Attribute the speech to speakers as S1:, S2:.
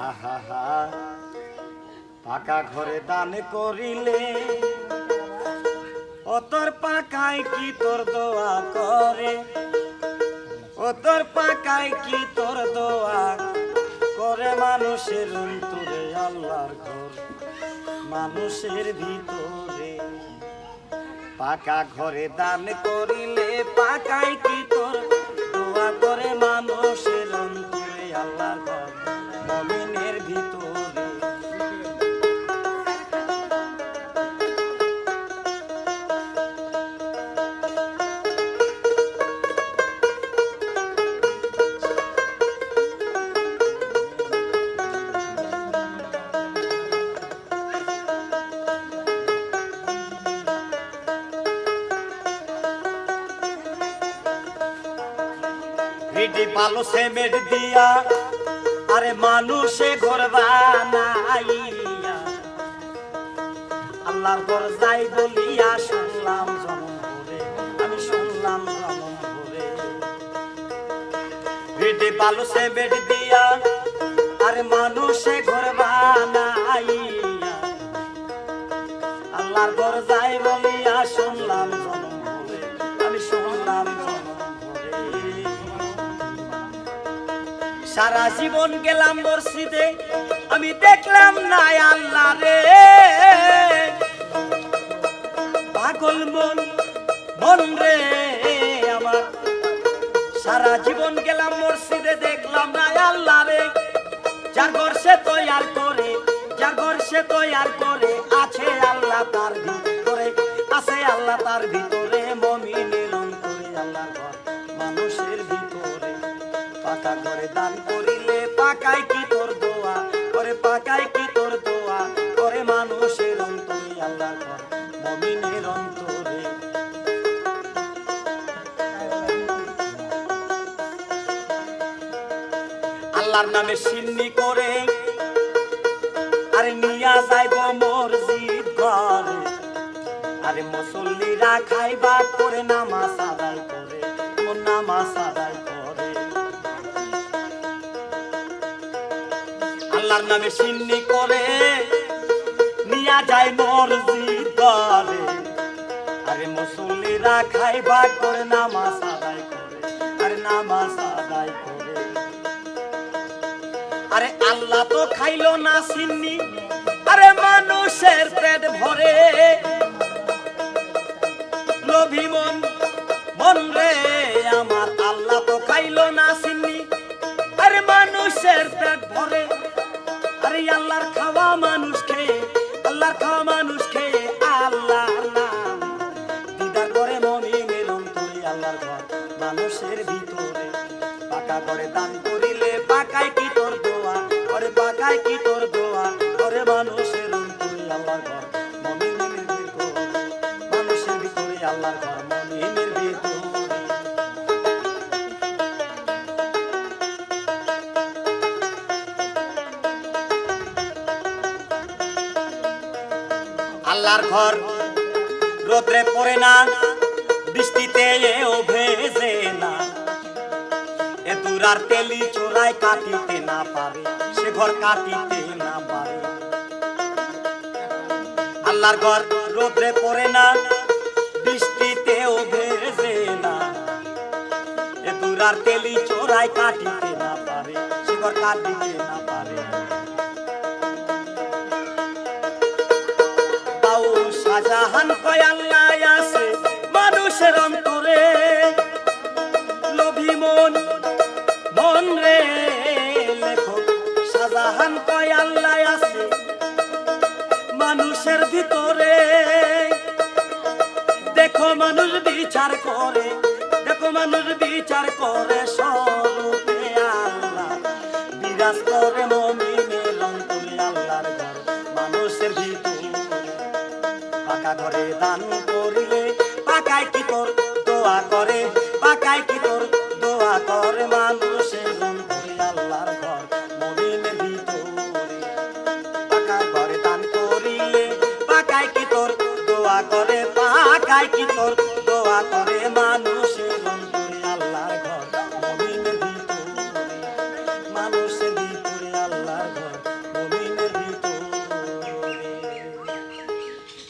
S1: আহা পাকা ঘরে দান করিলে ও তোর পাকায় কি তোর দোয়া করে, ও তোর পাকায় কি তোর দোয়া করে। মানুষের অন্তরে আল্লাহর ঘর, মানুষের ভিতরে পাকা ঘরে দান করিলে পাকায় কি তোর দোয়া করে। মানুষের অন্তরে আল্লাহর ঘর, মুমিনের ভিতরে। ভিটি পালো সেমেট দিয়া আরে মানুষে ঘর বানাইয়া, আল্লাহর ঘর যাই বলিয়া শুনলাম জনম ভরে, আমি শুনলাম জনম ভরে। ভিটি পালো সেমেট দিয়া আরে মানুষে ঘর বানাইয়া, আল্লাহর ঘর যাই বলিয়া শুনলাম জনম ভরে, আমি শুনলাম জনম ভরে। সারা জীবন গেলাম মসজিদে আমি দেখলাম না আল্লাহ রে, পাগল মন মন রে আমার। সারা জীবন গেলাম মসজিদে দেখলাম না আল্লাহ রে, যার ঘর সে তৈয়ার করে, যার ঘর সে তৈয়ার করে আছে আল্লাহ তার ভিতরে, আছে আল্লাহ তার ভিতরে। মুমিনের অন্তরে আল্লাহর ঘর, মানুষের ভিতরে পাকা ঘরে দান করিলে পাকায় কি তোর দোয়া করে, পাকায় কি তোর দোয়া করে। মানুষের অন্তরে আল্লাহর ঘর, মুমিনের অন্তরে। আল্লাহর নামে সিন্নি করে আরে নিয়া যাইব মসজিদ ঘরে, আরে মুসল্লিরা খাইবা করে নামাজ আদায় করে, নামাজ আদায় করে। আল্লাহর নামে সিন্নি করে নিয়া যায় মসজিদ ঘরে, আরে মুসল্লিরা খাইবা করে নামাজ আদায় করে, আরে নামাজ আদায় করে। আরে আল্লাহ তো খাইলো না সিন্নি, আরে মানুষের পেট ভরে। লোভী মন মন রে আমার, আল্লাহ তো খাইলো না সিন্নি, আরে মানুষের পেট ভরে। আরে আল্লাহর খাওয়া মানুষ খেয়ে, আল্লাহর খাওয়া মানুষ খেয়ে আল্লাহর নাম দিদার করে। মুমিনের অন্তরে আল্লাহর ঘর, মানুষের ভিতরে পাকা করে দান করিলে পাকায় কি তোর দোয়া করে, পাকায় কি তোর দোয়া করে। মানুষের অন্তরে আল্লাহর ঘর, মুমিনের ভিতরে, মানুষের ভিতরে আল্লাহর ঘর, মুমিনের ভিতরে। আল্লাহর ঘর রোদ্রে পড়ে না, বৃষ্টিতে এও ভেজে না, এ দুরার তেলি চোরাই কাটিতে না পারে, সে ঘর কাটিতে না পারে। আল্লাহর ঘর রোদ্রে পড়ে না, বৃষ্টিতেও ভেজে না, এ দুরার তেলি চোরাই কাটিতে না পারে, সে ঘর কাটিতে না পারে। শাহজাহান কয় আল্লাহ আছে মানুষের অন্তরে, লোভী মন মন রে লেখক শাহজাহান কয় আল্লাহ আছে মানুষের ভিতরে। দেখো মানুষ বিচার করে, দেখো মানুষ বিচার করে, স্বরূপে আল্লাহ বিরাজ করে। মুমিনের অন্তরে আল্লাহর ঘর, মানুষের ভিতরে পাকা ঘরে দান করিলে পাকায় কি তোর দোয়া করে, পাকায় কি তোর দোয়া করে। মানুষের অন্তরে আল্লাহর ঘর, মুমিনের ভিতরে পাকা ঘরে দান করিলে পাকায় কি তোর দোয়া করে, পাকায় কি তোর